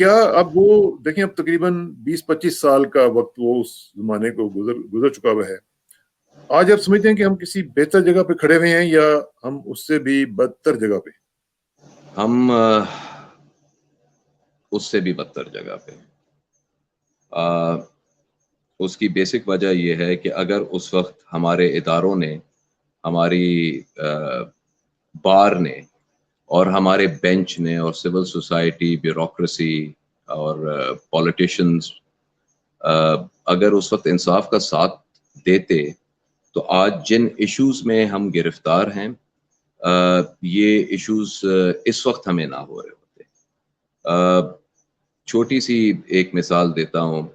کیا اب وہ دیکھیں اب تقریباً 20-25 سال کا وقت وہ اس زمانے کو گزر چکا ہوا ہے. آج آپ سمجھتے ہیں کہ ہم کسی بہتر جگہ پہ کھڑے ہوئے ہیں یا ہم اس سے بھی بدتر جگہ پہ؟ ہم اس سے بھی بدتر جگہ پہ. اس کی بیسک وجہ یہ ہے کہ اگر اس وقت ہمارے اداروں نے، ہماری بار نے اور ہمارے بینچ نے اور سول سوسائٹی، بیوروکریسی اور پولیٹیشنز اگر اس وقت انصاف کا ساتھ دیتے تو آج جن ایشوز میں ہم گرفتار ہیں یہ ایشوز اس وقت ہمیں نہ ہو رہے ہوتے. چھوٹی سی ایک مثال دیتا ہوں.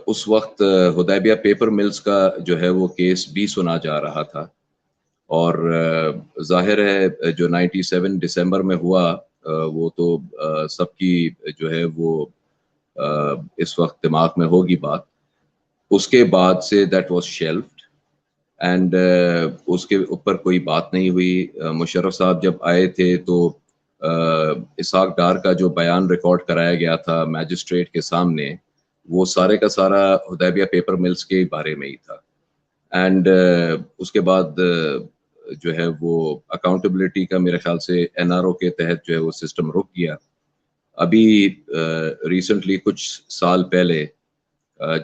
اس وقت حدیبیہ پیپر ملز کا جو ہے وہ کیس بھی سنا جا رہا تھا، اور ظاہر ہے جو 97 دسمبر میں ہوا وہ تو سب کی جو ہے وہ اس وقت دماغ میں ہوگی بات. اس کے بعد سے دیٹ واز شیلفڈ اینڈ اس کے اوپر کوئی بات نہیں ہوئی. مشرف صاحب جب آئے تھے تو اسحاق ڈار کا جو بیان ریکارڈ کرایا گیا تھا میجسٹریٹ کے سامنے، وہ سارے کا سارا حدیبیہ پیپر ملز کے بارے میں ہی تھا. اینڈ اس کے بعد جو ہے وہ اکاؤنٹیبلٹی کا میرے خیال سے این آر او کے تحت جو ہے وہ سسٹم رک گیا. ابھی ریسنٹلی کچھ سال پہلے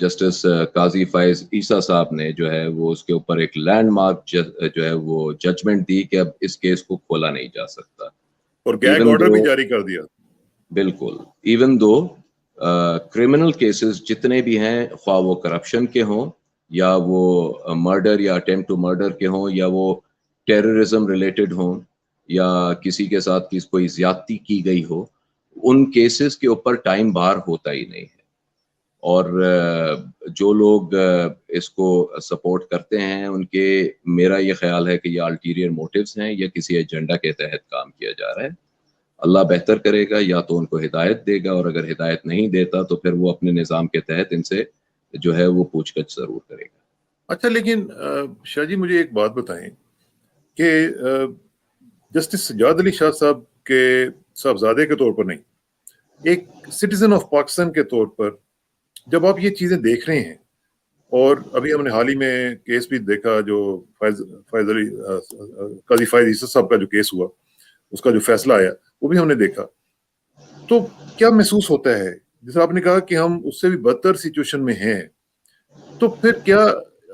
جسٹس قاضی فائز عیسیٰ صاحب نے جو ہے وہ اس کے اوپر ایک لینڈ مارک جو ہے وہ ججمنٹ دی کہ اب اس کیس کو کھولا نہیں جا سکتا، اور گیگ آرڈر بھی جاری کر دیا. بالکل. ایون دو کرمنل کیسز جتنے بھی ہیں، خواہ وہ کرپشن کے ہوں یا وہ مرڈر یا اٹیمپٹ ٹو مرڈر کے ہوں یا وہ ٹیررزم ریلیٹڈ ہوں یا کسی کے ساتھ کوئی زیادتی کی گئی ہو، ان کیسز کے اوپر ٹائم بار ہوتا ہی نہیں ہے. اور جو لوگ اس کو سپورٹ کرتے ہیں ان کے، میرا یہ خیال ہے کہ یہ الٹیریئر موٹیوز ہیں یا کسی ایجنڈا کے تحت کام کیا جا رہا ہے. اللہ بہتر کرے گا، یا تو ان کو ہدایت دے گا، اور اگر ہدایت نہیں دیتا تو پھر وہ اپنے نظام کے تحت ان سے جو ہے وہ پوچھ گچھ ضرور کرے گا. اچھا، لیکن شاہ جی مجھے ایک بات بتائیں کہ جسٹس سجاد علی شاہ صاحب کے صاحبزادے کے طور پر نہیں، ایک سٹیزن آف پاکستان کے طور پر جب آپ یہ چیزیں دیکھ رہے ہیں، اور ابھی ہم نے حال ہی میں کیس بھی دیکھا جو فائز علی قاضی فائز عیسیٰ صاحب کا جو کیس ہوا، اس کا جو فیصلہ آیا وہ بھی ہم نے دیکھا، تو کیا محسوس ہوتا ہے؟ جیسے آپ نے کہا کہ ہم اس سے بھی بدتر سچویشن میں ہیں، تو پھر کیا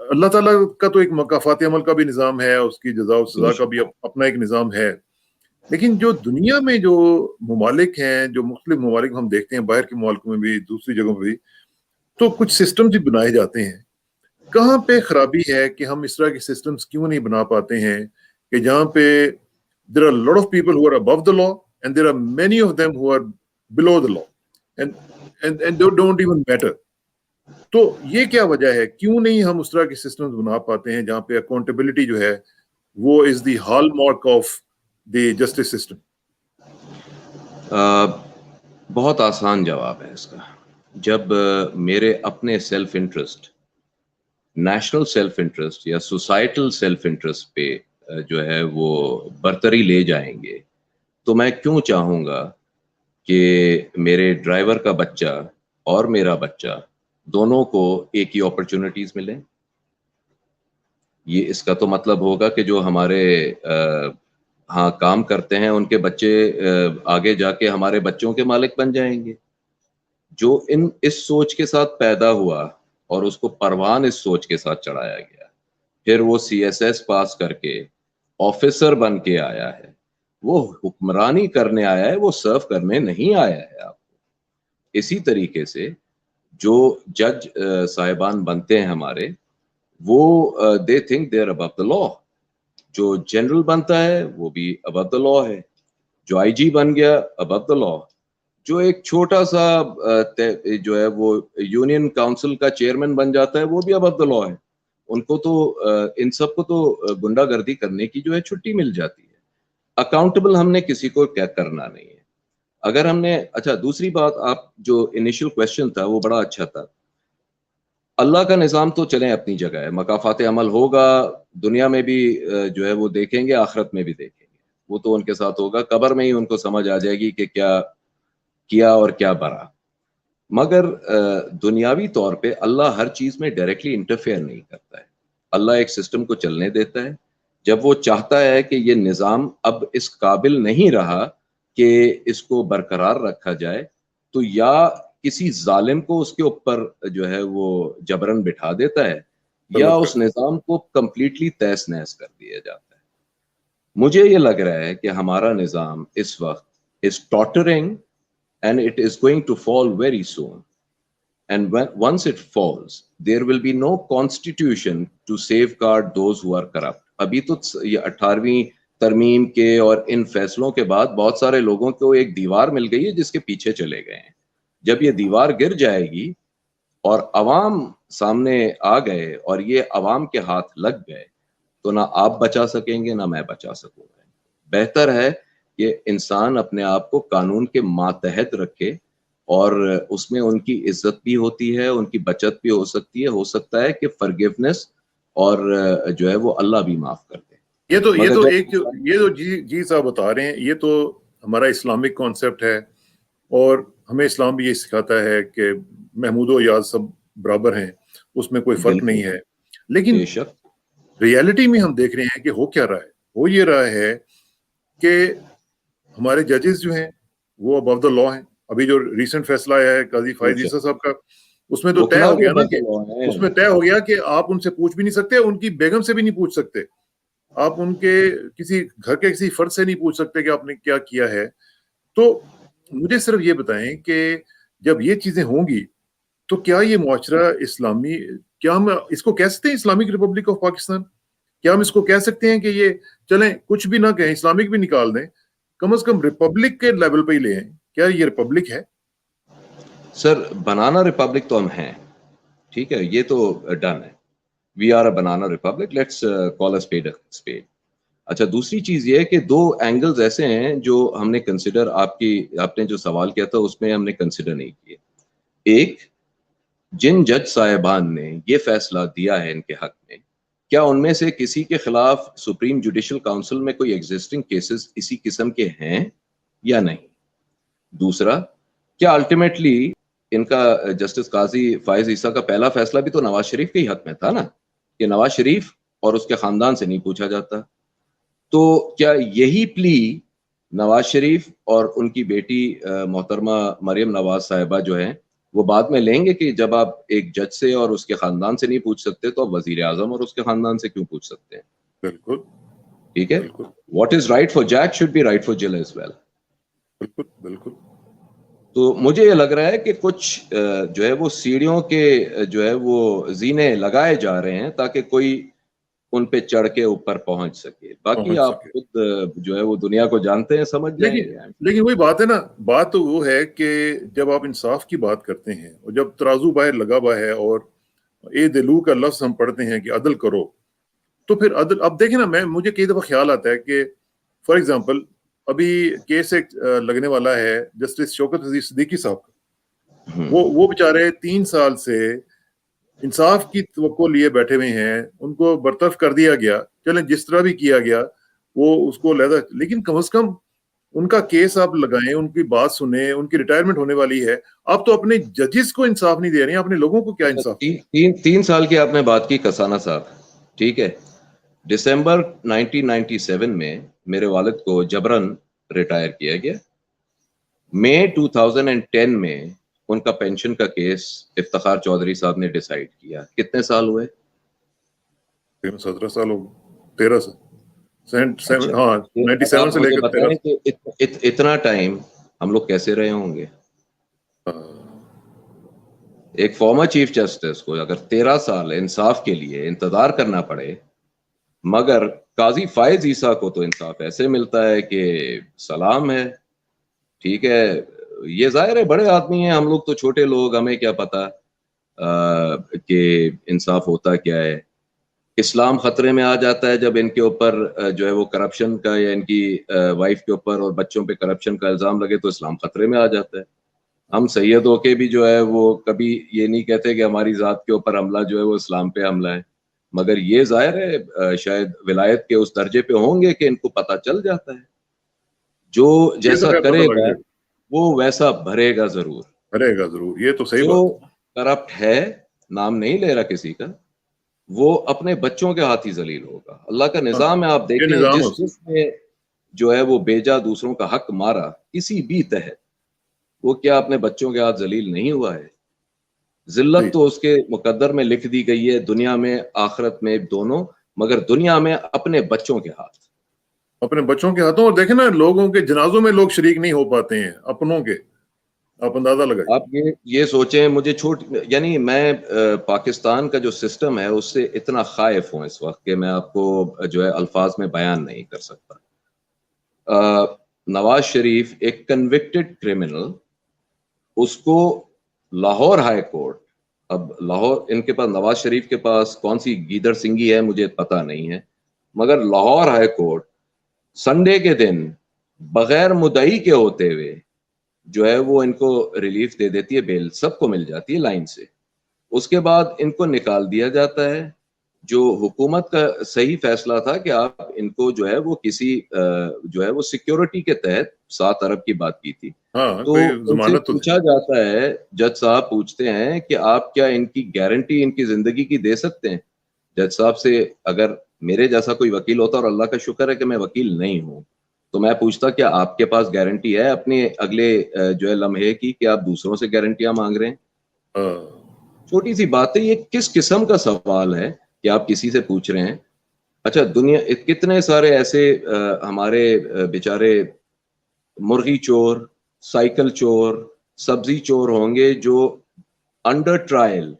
اللہ تعالیٰ کا تو ایک مکافات عمل کا بھی نظام ہے، اس کی جزا و سزا کا بھی اپنا ایک نظام ہے، لیکن جو دنیا میں جو ممالک ہیں، جو مختلف ممالک ہم دیکھتے ہیں، باہر کے ممالکوں میں بھی دوسری جگہوں پہ بھی، تو کچھ سسٹم بھی بنائے جاتے ہیں. کہاں پہ خرابی ہے کہ ہم اس طرح کے سسٹمز کیوں نہیں بنا پاتے ہیں کہ جہاں پہ there are a lot of people who are above the law and there are many of them who are below the law and they don't even matter. تو یہ کیا وجہ ہے، کیوں نہیں ہم اس طرح کے سسٹمز بنا پاتے ہیں جہاں پہ اکاؤنٹیبلٹی جو ہے وہ is the hallmark of the justice system? بہت آسان جواب ہے اس کا. جب میرے اپنے self interest, national self interest یا سوسائٹل سیلف انٹرسٹ پہ جو ہے وہ برتری لے جائیں گے، تو میں کیوں چاہوں گا کہ میرے ڈرائیور کا بچہ اور میرا بچہ دونوں کو ایک ہی اپرچونٹیز ملیں؟ یہ اس کا تو مطلب ہوگا کہ جو ہمارے ہاں کام کرتے ہیں ان کے بچے آگے جا کے ہمارے بچوں کے مالک بن جائیں گے. جو اس سوچ کے ساتھ پیدا ہوا اور اس کو پروان اس سوچ کے ساتھ چڑھایا گیا، پھر وہ سی ایس ایس پاس کر کے آفیسر بن کے آیا ہے، وہ حکمرانی کرنے آیا ہے، وہ سرو کرنے نہیں آیا ہے آپ کو. اسی طریقے سے جو جج صاحبان بنتے ہیں ہمارے، وہ they think they are above دا لا. جو جنرل بنتا ہے وہ بھی ابو دا لا ہے، جو آئی جی بن گیا ابو دا لا، جو ایک چھوٹا سا جو ہے وہ یونین کاؤنسل کا چیئرمین بن جاتا ہے وہ بھی ابو دا لا ہے. ان کو تو ان سب کو تو گنڈا گردی کرنے کی جو ہے چھٹی مل جاتی ہے. اکاؤنٹیبل ہم نے کسی کو کیا کرنا نہیں ہے. اگر ہم نے، اچھا دوسری بات، آپ جو انیشل کوشچن تھا وہ بڑا اچھا تھا. اللہ کا نظام تو چلیں اپنی جگہ ہے، مکافات عمل ہوگا دنیا میں بھی جو ہے وہ دیکھیں گے، آخرت میں بھی دیکھیں گے، وہ تو ان کے ساتھ ہوگا. قبر میں ہی ان کو سمجھ آ جائے گی کہ کیا کیا اور کیا برا. مگر دنیاوی طور پہ اللہ ہر چیز میں ڈائریکٹلی انٹرفیئر نہیں کرتا ہے. اللہ ایک سسٹم کو چلنے دیتا ہے. جب وہ چاہتا ہے کہ یہ نظام اب اس قابل نہیں رہا کہ اس کو برقرار رکھا جائے, تو یا کسی ظالم کو اس کے اوپر جو ہے وہ جبرن بٹھا دیتا ہے, یا اس نظام کو کمپلیٹلی تہس نہس کر دیا جاتا ہے. مجھے یہ لگ رہا ہے کہ ہمارا نظام اس وقت is tottering and it is going to fall very soon. And once it falls, there will be no constitution to safeguard those who are corrupt. ابھی تو یہ 18ویں ترمیم کے اور ان فیصلوں کے بعد بہت سارے لوگوں کو ایک دیوار مل گئی ہے جس کے پیچھے چلے گئے ہیں. جب یہ دیوار گر جائے گی اور عوام سامنے آ گئے اور یہ عوام کے ہاتھ لگ گئے, تو نہ آپ بچا سکیں گے نہ میں بچا سکوں گا. بہتر ہے کہ انسان اپنے آپ کو قانون کے ماتحت رکھے, اور اس میں ان کی عزت بھی ہوتی ہے, ان کی بچت بھی ہو سکتی ہے. ہو سکتا ہے کہ فرگیونیس اور جو ہے وہ اللہ بھی معاف کر دے. یہ تو جی صاحب بتا رہے ہیں, یہ تو ہمارا اسلامک کانسیپٹ ہے, اور ہمیں اسلام بھی یہ سکھاتا ہے کہ محمود و یاد سب برابر ہیں, اس میں کوئی فرق نہیں ہے. لیکن ریالٹی میں ہم دیکھ رہے ہیں کہ ہو کیا رہا ہے. ہو یہ رہا ہے کہ ہمارے ججز جو ہیں وہ ابو دا لا ہیں. ابھی جو ریسنٹ فیصلہ آیا ہے قاضی فائز عیسیٰ صاحب کا, اس میں تو طے ہو گیا نا کہ اس میں طے ہو گیا کہ آپ ان سے پوچھ بھی نہیں سکتے, ان کی بیگم سے بھی نہیں پوچھ سکتے, آپ ان کے کسی گھر کے کسی فرد سے نہیں پوچھ سکتے کہ آپ نے کیا کیا ہے. تو مجھے صرف یہ بتائیں کہ جب یہ چیزیں ہوں گی تو کیا یہ معاشرہ اسلامی, کیا ہم اس کو کہہ سکتے ہیں اسلامک ریپبلک آف پاکستان؟ کیا ہم اس کو کہہ سکتے ہیں کہ یہ چلیں کچھ بھی نہ کہیں, اسلامک بھی نکال دیں, کم از کم ریپبلک کے لیول پہ ہی لے آئیں؟ کیا یہ ریپبلک ہے؟ سر بنانا ریپبلک تو ہم ہیں, ٹھیک ہے, یہ تو ڈن ہے. We are a banana republic, let's call a spade a spade. اچھا, دوسری چیز یہ ہے کہ دو اینگلز ایسے ہیں جو ہم نے کنسیڈر, آپ نے جو سوال کیا تھا اس میں ہم نے کنسیڈر نہیں کیے. ایک, جن جج صاحبان نے یہ فیصلہ دیا ہے ان کے حق میں, کیا ان میں سے کسی کے خلاف سپریم جوڈیشل کاؤنسل میں کوئی ایگزسٹنگ کیسز اسی قسم کے ہیں یا نہیں. دوسرا, کیا الٹیمیٹلی ان کا جسٹس قاضی فائز عیسیٰ کا پہلا فیصلہ بھی تو نواز شریف کے ہی حق میں تھا نا, کہ نواز شریف اور اس کے خاندان سے نہیں پوچھا جاتا. تو کیا یہی پلی نواز شریف اور ان کی بیٹی محترمہ مریم نواز صاحبہ جو ہیں وہ بعد میں لیں گے کہ جب آپ ایک جج سے اور اس کے خاندان سے نہیں پوچھ سکتے تو آپ وزیر اعظم اور اس کے خاندان سے کیوں پوچھ سکتے ہیں؟ بالکل ٹھیک ہے. What is right for Jack should be right for Jill as well. بالکل بالکل. تو مجھے یہ لگ رہا ہے کہ کچھ جو ہے وہ سیڑھیوں کے جو ہے وہ زینے لگائے جا رہے ہیں تاکہ کوئی ان پہ چڑھ کے اوپر پہنچ سکے. باقی آپ خود جو ہے وہ دنیا کو جانتے ہیں, سمجھ جائیں گے. لیکن وہی بات ہے نا, بات تو وہ ہے کہ جب آپ انصاف کی بات کرتے ہیں اور جب ترازو باہر لگا ہوا ہے اور اے دلو کا لفظ ہم پڑھتے ہیں کہ عدل کرو, تو پھر عدل, اب دیکھیں نا, مجھے کئی دفعہ خیال آتا ہے کہ فار ایگزامپل ابھی کیس ایک لگنے والا ہے جسٹس شوکت عزیز صدیقی صاحب کا, وہ بیچارے 3 سال سے انصاف کی توقع لیے بیٹھے ہوئے ہیں, ان کو برطرف کر دیا گیا, چلیں جس طرح بھی کیا گیا وہ اس کو لہذا, لیکن کم از کم ان کا کیس آپ لگائیں, ان کی بات سنیں, ان کی ریٹائرمنٹ ہونے والی ہے. آپ تو اپنے ججز کو انصاف نہیں دے رہے ہیں, اپنے لوگوں کو کیا انصاف؟ 3 سال کی آپ نے بات کی کسانہ صاحب, ٹھیک ہے. دسمبر 1997 میں میرے والد کو جبرن ریٹائر کیا گیا. مئی 2010 میں ان کا پینشن کا کیس افتخار چودھری صاحب نے ڈیسائیڈ کیا. کتنے سال ہوئے؟ 17 سال ہو, 13 سال. ہاں 97 سے لے کر 13 کہ اتنا ٹائم ہم لوگ کیسے رہے ہوں گے؟ ایک فارمر چیف جسٹس کو اگر 13 سال انصاف کے لیے انتظار کرنا پڑے, مگر قاضی فائز عیسیٰ کو تو انصاف ایسے ملتا ہے کہ سلام ہے. ٹھیک ہے, یہ ظاہر ہے بڑے آدمی ہیں, ہم لوگ تو چھوٹے لوگ, ہمیں کیا پتا کہ انصاف ہوتا کیا ہے. اسلام خطرے میں آ جاتا ہے جب ان کے اوپر جو ہے وہ کرپشن کا, یا ان کی وائف کے اوپر اور بچوں پہ کرپشن کا الزام لگے تو اسلام خطرے میں آ جاتا ہے. ہم سید ہو کے بھی جو ہے وہ کبھی یہ نہیں کہتے کہ ہماری ذات کے اوپر حملہ جو ہے وہ اسلام پہ حملہ ہے, مگر یہ ظاہر ہے شاید ولایت کے اس درجے پہ ہوں گے کہ ان کو پتہ چل جاتا ہے جو جیسا کرے گا وہ ویسا بھرے گا ضرور. بھرے گا ضرور, یہ تو صحیح جو بات. کرپٹ ہے, نام نہیں لے رہا کسی کا, وہ اپنے بچوں کے ہاتھ ہی ذلیل ہوگا. اللہ کا ہاں, نظام ہے, آپ یہ دیکھیں نظام ہے. جس نے جو ہے وہ بیجا دوسروں کا حق مارا کسی بھی تحت, وہ کیا اپنے بچوں کے ہاتھ ذلیل نہیں ہوا ہے؟ ذلت تو اس کے مقدر میں لکھ دی گئی ہے, دنیا میں آخرت میں دونوں, مگر دنیا میں اپنے بچوں کے ہاتھ, اپنے بچوں کے ہاتھوں. اور دیکھیں نا, لوگوں کے جنازوں میں لوگ شریک نہیں ہو پاتے ہیں اپنوں کے, آپ اندازہ لگائیں. آپ یہ سوچیں, مجھے یعنی میں پاکستان کا جو سسٹم ہے اس سے اتنا خائف ہوں اس وقت کہ میں آپ کو جو ہے الفاظ میں بیان نہیں کر سکتا. نواز شریف ایک کنوکٹڈ کرمنل, اس کو لاہور ہائی کورٹ, اب لاہور ان کے پاس, نواز شریف کے پاس کون سی گیدڑ سنگھی ہے مجھے پتا نہیں ہے, مگر لاہور ہائی کورٹ سنڈے کے دن بغیر مدعی کے ہوتے ہوئے جو ہے وہ ان کو ریلیف دے دیتی ہے, بیل سب کو مل جاتی ہے لائن سے. اس کے بعد ان کو نکال دیا جاتا ہے. جو حکومت کا صحیح فیصلہ تھا کہ آپ ان کو جو ہے وہ کسی جو ہے وہ سیکیورٹی کے تحت 7 ارب کی بات کی تھی, ہاں, تو کوئی ان سے ضمانت تو پوچھا جاتا ہے, جج صاحب پوچھتے ہیں کہ آپ کیا ان کی گارنٹی ان کی زندگی کی دے سکتے ہیں؟ جج صاحب سے اگر میرے جیسا کوئی وکیل ہوتا, اور اللہ کا شکر ہے کہ میں وکیل نہیں ہوں, تو میں پوچھتا کہ آپ کے پاس گارنٹی ہے اپنے اگلے جو ہے لمحے کی, کہ آپ دوسروں سے گارنٹیاں مانگ رہے ہیں؟ چھوٹی سی بات ہے, یہ کس قسم کا سوال ہے کہ آپ کسی سے پوچھ رہے ہیں. اچھا, دنیا کتنے سارے ایسے ہمارے بیچارے مرغی چور, سائیکل چور, سبزی چور ہوں گے جو انڈر ٹرائل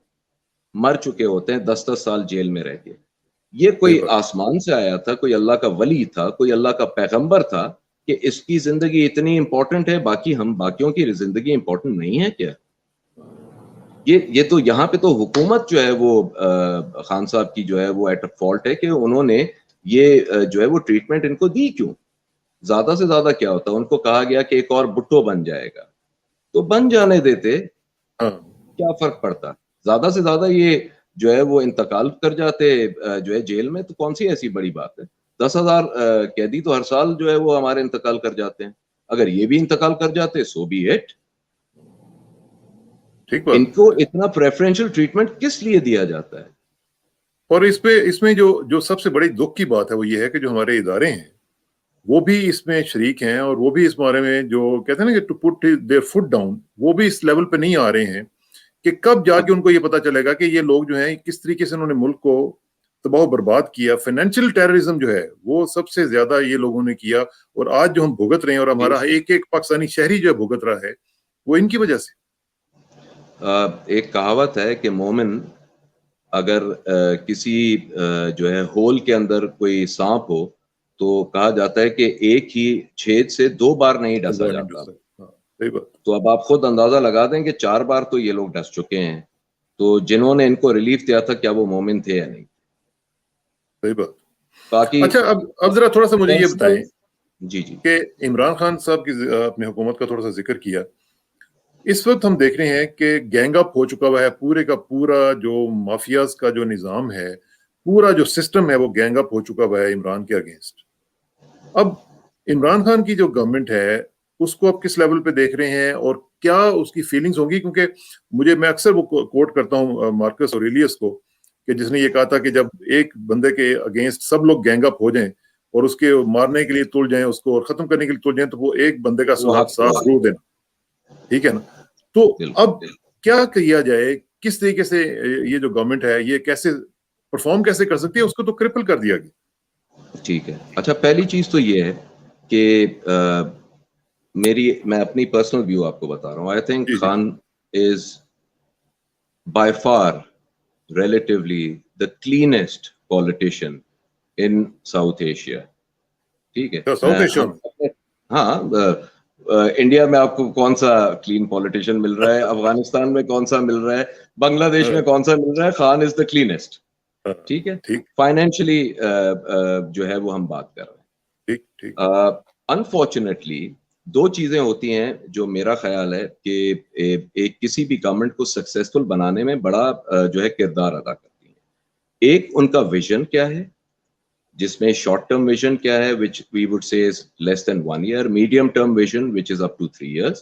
مر چکے ہوتے ہیں 10-10 سال جیل میں رہ کے. یہ کوئی آسمان سے آیا تھا, کوئی اللہ کا ولی تھا, کوئی اللہ کا پیغمبر تھا کہ اس کی زندگی اتنی امپورٹنٹ ہے, باقیوں کی زندگی امپورٹنٹ نہیں ہے کیا؟ یہ تو یہاں پہ تو حکومت جو ہے وہ خان صاحب کی جو ہے وہ ایٹ فالٹ ہے کہ انہوں نے یہ جو ہے وہ ٹریٹمنٹ ان کو دی کیوں؟ زیادہ سے زیادہ کیا ہوتا, ان کو کہا گیا کہ ایک اور بھٹو بن جائے گا, تو بن جانے دیتے, کیا فرق پڑتا؟ زیادہ سے زیادہ یہ جو ہے وہ انتقال کر جاتے جو ہے جیل میں, تو کون سی ایسی بڑی بات ہے؟ 10,000 قیدی تو ہر سال جو ہے وہ ہمارے انتقال کر جاتے ہیں, اگر یہ بھی انتقال کر جاتے سو بی اٹ. ان کو اتنا پریفرنشل ٹریٹمنٹ کس لیے دیا جاتا ہے؟ اور اس میں جو سب سے بڑی دکھ کی بات ہے وہ یہ ہے کہ جو ہمارے ادارے ہیں وہ بھی اس میں شریک ہیں, اور وہ بھی اس بارے میں جو کہتے ہیں نا کہ to put their foot down, وہ بھی اس لیول پہ نہیں آ رہے ہیں کہ کب جا کے ان کو یہ پتا چلے گا کہ یہ لوگ جو ہیں کس طریقے سے انہوں نے ملک کو تباہ و برباد کیا. فائنینشیل ٹیررزم جو ہے وہ سب سے زیادہ یہ لوگوں نے کیا, اور آج جو ہم بھگت رہے ہیں, اور ہمارا ایک ایک پاکستانی شہری جو ہے بھگت رہا ہے, وہ ان کی وجہ سے. ایک کہاوت ہے کہ مومن اگر کسی جو ہے ہول کے اندر کوئی سانپ ہو تو کہا جاتا ہے کہ ایک ہی چھید سے 2 بار نہیں ڈسا جاتا. تو اب آپ خود اندازہ لگا دیں کہ 4 بار تو یہ لوگ ڈس چکے ہیں, تو جنہوں نے ان کو ریلیف دیا تھا کیا وہ مومن تھے یا نہیں؟ صحیح بات. باقی اچھا, اب ذرا تھوڑا سا مجھے یہ بتائیں جی کہ عمران خان صاحب کی اپنی حکومت کا تھوڑا سا ذکر کیا. اس وقت ہم دیکھ رہے ہیں کہ گینگ اپ ہو چکا ہوا ہے, پورے کا پورا جو مافیاز کا جو نظام ہے, پورا جو سسٹم ہے وہ گینگ اپ ہو چکا ہوا ہے عمران کے اگینسٹ. اب عمران خان کی جو گورنمنٹ ہے اس کو آپ کس لیول پہ دیکھ رہے ہیں, اور کیا اس کی فیلنگز ہوں گی؟ کیونکہ میں اکثر وہ کوٹ کرتا ہوں مارکس اوریلیس کو, کہ جس نے یہ کہا تھا کہ جب ایک بندے کے اگینسٹ سب لوگ گینگ اپ ہو جائیں اور اس کے مارنے کے لیے تل جائیں, اس کو اور ختم کرنے کے لیے تل جائیں, تو وہ ایک بندے کا ساتھ ضرور دینا. ٹھیک ہے نا؟ تو اب کیا کیا جائے, کس طریقے سے یہ جو گورنمنٹ ہے یہ کیسے پرفارم کیسے کر سکتی ہے؟ اس کو تو کرپل کر دیا گیا. ٹھیک ہے. اچھا, پہلی چیز تو یہ ہے کہ میں اپنی پرسنل ویو آپ کو بتا رہا ہوں. I think Khan is by far relatively the cleanest politician in South Asia. ٹھیک ہے, ساؤتھ ایشیا ہاں, انڈیا میں آپ کو کون سا کلین پالیٹیشین مل رہا ہے, افغانستان میں کون سا مل رہا ہے, بنگلہ دیش میں کون سا مل رہا ہے؟ خان از دا کلینسٹ. ٹھیک ہے, فائنینشلی جو ہے وہ ہم بات کر رہے ہیں. انفارچونیٹلی 2 چیزیں ہوتی ہیں جو میرا خیال ہے کہ ایک کسی بھی گورنمنٹ کو سکسیسفل بنانے میں بڑا جو ہے کردار ادا کرتی ہیں. ایک ان کا ویژن کیا ہے, جس میں شارٹ ٹرم ویژن کیا ہے which we would say is less than 1 year, medium term vision which is up to 3 years,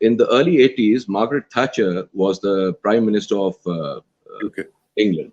In the early 80s, Margaret Thatcher was the Prime Minister of England.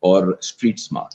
or street smart.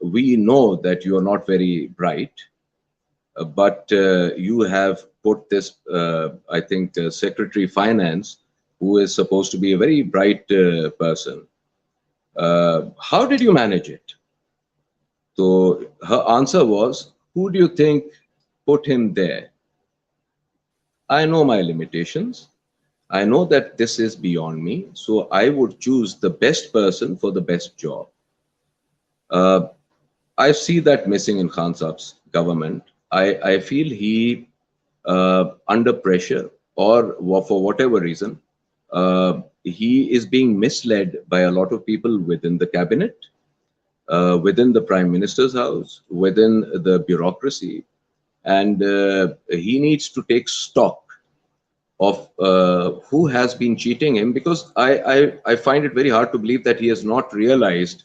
we know that you are not very bright, but you have put this, I think, Secretary Finance, who is supposed to be a very bright person. How did you manage it? So her answer was, who do you think put him there? I know my limitations. I know that this is beyond me. So I would choose the best person for the best job. I see that missing in Khan Saab's government. I feel he, under pressure or for whatever reason, he is being misled by a lot of people within the cabinet, within the Prime Minister's house, within the bureaucracy. And he needs to take stock of who has been cheating him, because I find it very hard to believe that he has not realized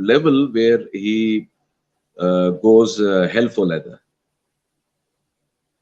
level where he goes hell for leather.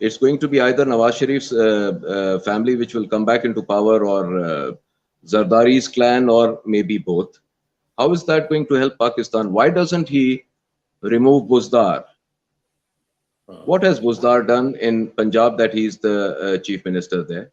It's going to be either Nawaz Sharif's family which will come back into power, or Zardari's clan, or maybe both. How is that going to help Pakistan? Why doesn't he remove Buzdar? What has Buzdar done in Punjab that he's the chief minister there?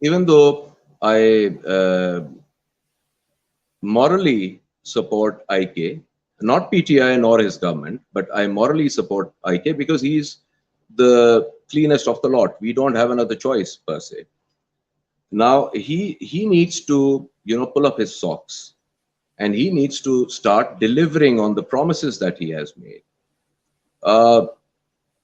Even though I morally support IK, not PTI nor his government, but I morally support IK because he's the cleanest of the lot. We don't have another choice per se. Now he needs to, pull up his socks, and he needs to start delivering on the promises that he has made.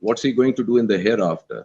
What's he going to do in the hereafter?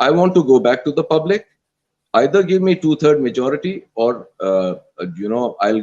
I want to go back to the public. Either give me 2/3 majority, or I'll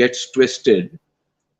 gets twisted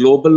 global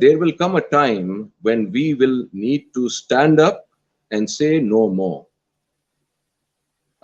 there will come a time when we will need to stand up and say no more.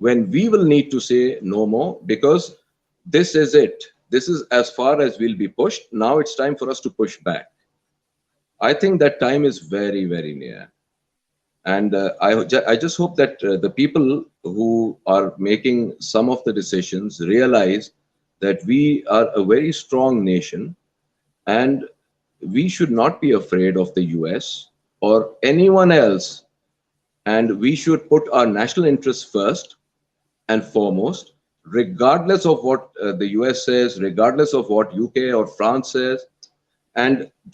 when we will need to say no more, because this is it. This is as far as we'll be pushed. Now it's time for us to push back. I think that time is very, very near. And I just hope that the people who are making some of the decisions realize that we are a very strong nation, and we should not be afraid of the US or anyone else, and we should put our national interests first and foremost, regardless of what the US says, regardless of what UK or France says, and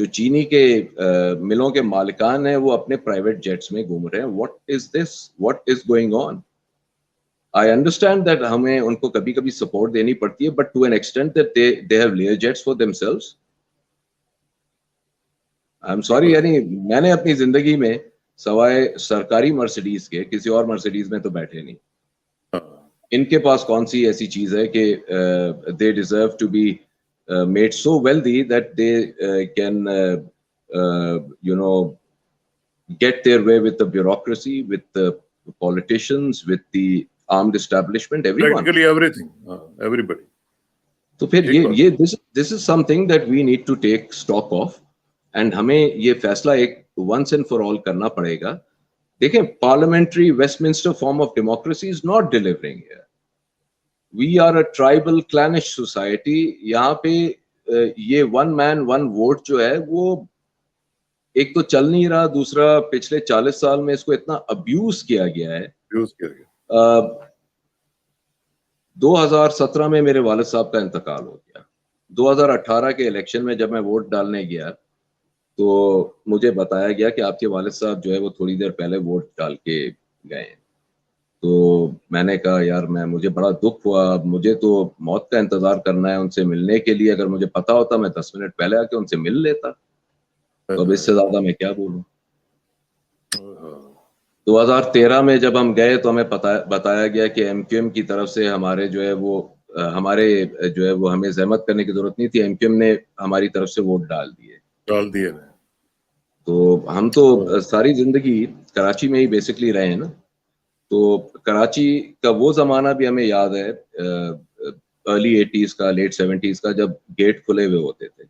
جو چینی کے ملوں کے مالکان ہیں وہ اپنے private jets میں گھوم رہے ہیں. What is this? What is going on? I understand that ہمیں ان کو کبھی کبھی سپورٹ دینی پڑتی ہے, but to an extent that they have lear jets for themselves. I am sorry, یعنی میں نے اپنی زندگی میں سوائے سرکاری مرسیڈیز کے کسی اور مرسیڈیز میں تو بیٹھے نہیں. ان کے پاس کون سی ایسی چیز ہے کہ they deserve to be made so wealthy that they can get their way with the bureaucracy, with the politicians, with the armed establishment, everyone. Practically everything, everybody. تو پھر یہ this is something that we need to take stock of, and ہمیں یہ فیصلہ ایک once and for all کرنا پڑے گا. دیکھیں, parliamentary Westminster form of democracy is not delivering here. We are a tribal clannish society. یہاں پہ یہ ون مین ون ووٹ جو ہے وہ ایک تو چل نہیں رہا, دوسرا پچھلے 40 سال میں اس کو اتنا ابیوز کیا گیا ہے. 2017 میں میرے والد صاحب کا انتقال ہو گیا. 2018 کے الیکشن میں جب میں ووٹ ڈالنے گیا تو مجھے بتایا گیا کہ آپ کے والد صاحب جو ہے وہ تھوڑی دیر پہلے ووٹ ڈال کے گئے ہیں. تو میں نے کہا یار مجھے بڑا دکھ ہوا, مجھے تو موت کا انتظار کرنا ہے ان سے ملنے کے لیے. اگر مجھے پتا ہوتا میں 10 منٹ پہلے آ کے ان سے مل لیتا. تو اب اس سے زیادہ میں کیا بولوں. 2013 میں جب ہم گئے تو ہمیں بتایا گیا کہ ایم کیو ایم کی طرف سے ہمارے جو ہے وہ ہمیں زحمت کرنے کی ضرورت نہیں تھی, ایم کیو ایم نے ہماری طرف سے ووٹ ڈال دیے. تو ہم تو ساری زندگی کراچی میں ہی بیسکلی رہے ہیں نا. تو کراچی کا وہ زمانہ بھی ہمیں یاد ہے, ارلی 80s کا, لیٹ 70s کا, جب گیٹ کھلے ہوئے ہوتے تھے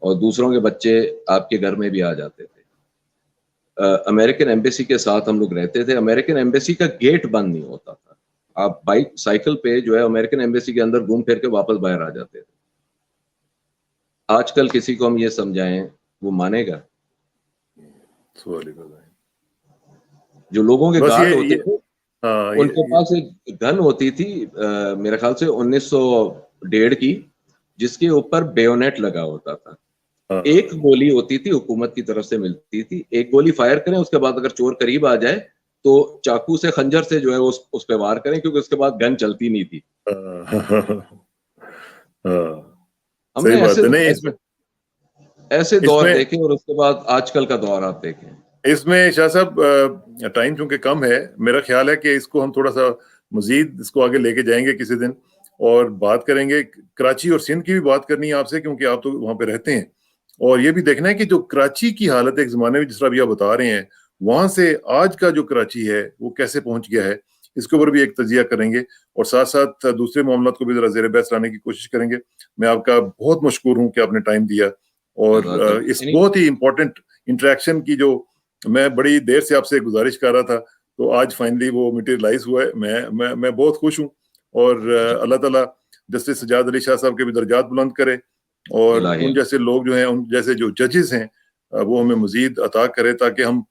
اور دوسروں کے بچے آپ کے گھر میں بھی آ جاتے تھے. امریکن ایمبیسی کے ساتھ ہم لوگ رہتے تھے. امریکن ایمبیسی کا گیٹ بند نہیں ہوتا تھا. آپ بائک سائیکل پہ جو ہے امریکن ایمبیسی کے اندر گھوم پھر کے واپس باہر آ جاتے تھے. آج کل کسی کو ہم یہ سمجھائیں وہ مانے گا؟ جو لوگوں کے گارڈ ہوتے تھے ان کے پاس ایک گن ہوتی تھی میرے خیال سے 1901 کی, جس کے اوپر بیونیٹ لگا ہوتا تھا. ایک گولی ہوتی تھی حکومت کی طرف سے ملتی تھی, ایک گولی فائر کریں, اس کے بعد اگر چور قریب آ جائے تو چاقو سے خنجر سے جو ہے اس پہ وار کریں, کیونکہ اس کے بعد گن چلتی نہیں تھی. ہم نے ایسے دور دیکھے اور اس کے بعد آج کل کا دور آپ دیکھیں. اس میں شاہ صاحب ٹائم چونکہ کم ہے, میرا خیال ہے کہ اس کو ہم تھوڑا سا مزید اس کو آگے لے کے جائیں گے کسی دن اور بات کریں گے. کراچی اور سندھ کی بھی بات کرنی ہے آپ سے, کیونکہ آپ تو وہاں پہ رہتے ہیں, اور یہ بھی دیکھنا ہے کہ جو کراچی کی حالت ایک زمانے میں جس طرح بھی آپ بتا رہے ہیں, وہاں سے آج کا جو کراچی ہے وہ کیسے پہنچ گیا ہے, اس کے اوپر بھی ایک تجزیہ کریں گے, اور ساتھ ساتھ دوسرے معاملات کو بھی ذرا زیر بحث لانے کی کوشش کریں گے. میں آپ کا بہت مشکور ہوں کہ آپ نے ٹائم دیا, اور اس بہت ہی امپورٹنٹ انٹریکشن کی جو میں بڑی دیر سے آپ سے گزارش کر رہا تھا, تو آج فائنلی وہ میٹیریلائز ہوا ہے. میں بہت خوش ہوں, اور اللہ تعالیٰ جسٹس سجاد علی شاہ صاحب کے بھی درجات بلند کرے, اور ان جیسے لوگ جو ہیں, ان جیسے جو ججز ہیں وہ ہمیں مزید عطا کرے, تاکہ ہم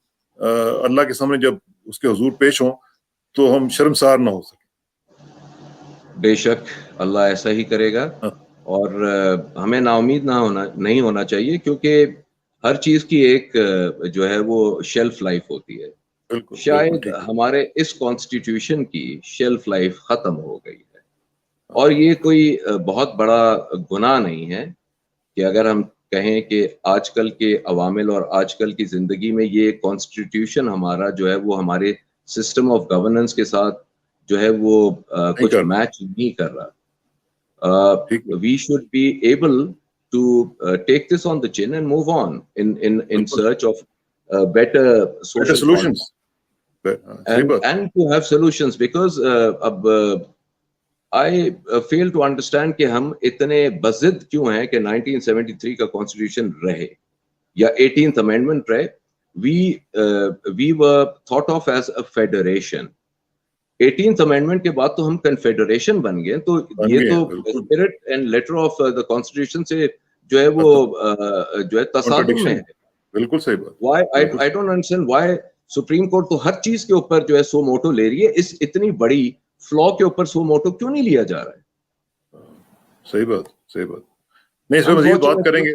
اللہ کے سامنے جب اس کے حضور پیش ہوں تو ہم شرمسار نہ ہو سکیں. بے شک اللہ ایسا ہی کرے گا, اور ہمیں نا امید نہیں ہونا چاہیے, کیونکہ ہر چیز کی ایک جو ہے وہ شیلف لائف ہوتی ہے. شاید ہمارے اس کانسٹیٹیوشن کی شیلف لائف ختم ہو گئی ہے, اور یہ کوئی بہت بڑا گناہ نہیں ہے کہ اگر ہم کہیں کہ آج کل کے عوامل اور آج کل کی زندگی میں یہ کانسٹیٹیوشن ہمارا جو ہے وہ ہمارے سسٹم آف گورننس کے ساتھ جو ہے وہ کچھ میچ نہیں کر رہا. We should be able to take this on the chin and move on in search of better social solutions and to have solutions, because I fail to understand کہ ہم اتنے بضد کیوں ہیں کہ 1973 کا کانسٹیٹیوشن رہے یا 18th amendment رہے. We were thought of as a federation. 18th amendment کے بعد تو ہم کنفیڈریشن بن گئے, تو یہ تو spirit and later of the constitution سے جو ہے وہ جو ہے تصادم میں ہے. بالکل صحیح بات. Why I don't understand why supreme court تو ہر چیز کے اوپر جو ہے سو موٹو لے رہی ہے, اس اتنی بڑی فلا کے اوپر سو موٹو کیوں نہیں لیا جا رہا ہے؟ صحیح بات. نہیں, اس پہ مزید بات کریں گے.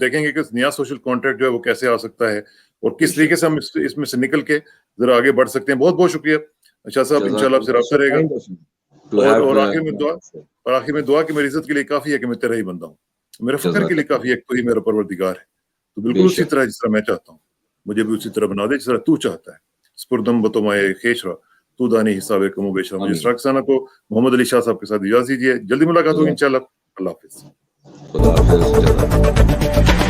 دیکھیں گے کہ نیا سوشل کانٹریکٹ جو ہے وہ کیسے آ سکتا ہے اور کس طریقے سے ہم اس میں سے نکل کے ذرا آگے بڑھ سکتے ہیں. بہت بہت شکریہ شاہ صاحب, انشاءاللہ آپ سے رابطہ رہے گا. to have اور آخر میں دعا کہ میری عزت کے لیے کافی ہے کہ میں تیرا ہی بندہ ہوں, میرے فخر کے لیے کافی ہے کہ تو ہی میرا پروردگار ہے. تو بالکل اسی طرح جس طرح میں چاہتا ہوں مجھے بھی اسی طرح بنا دے جس طرح تو چاہتا ہے. سپردم بتمائے خیشرا تو دانی حساب کم و بیشرا. مجھے اشراق کو محمد علی شاہ صاحب کے ساتھ اجازت دیجیے. جلدی ملاقات ہوگی انشاءاللہ. اللہ حافظ. خدا حافظ.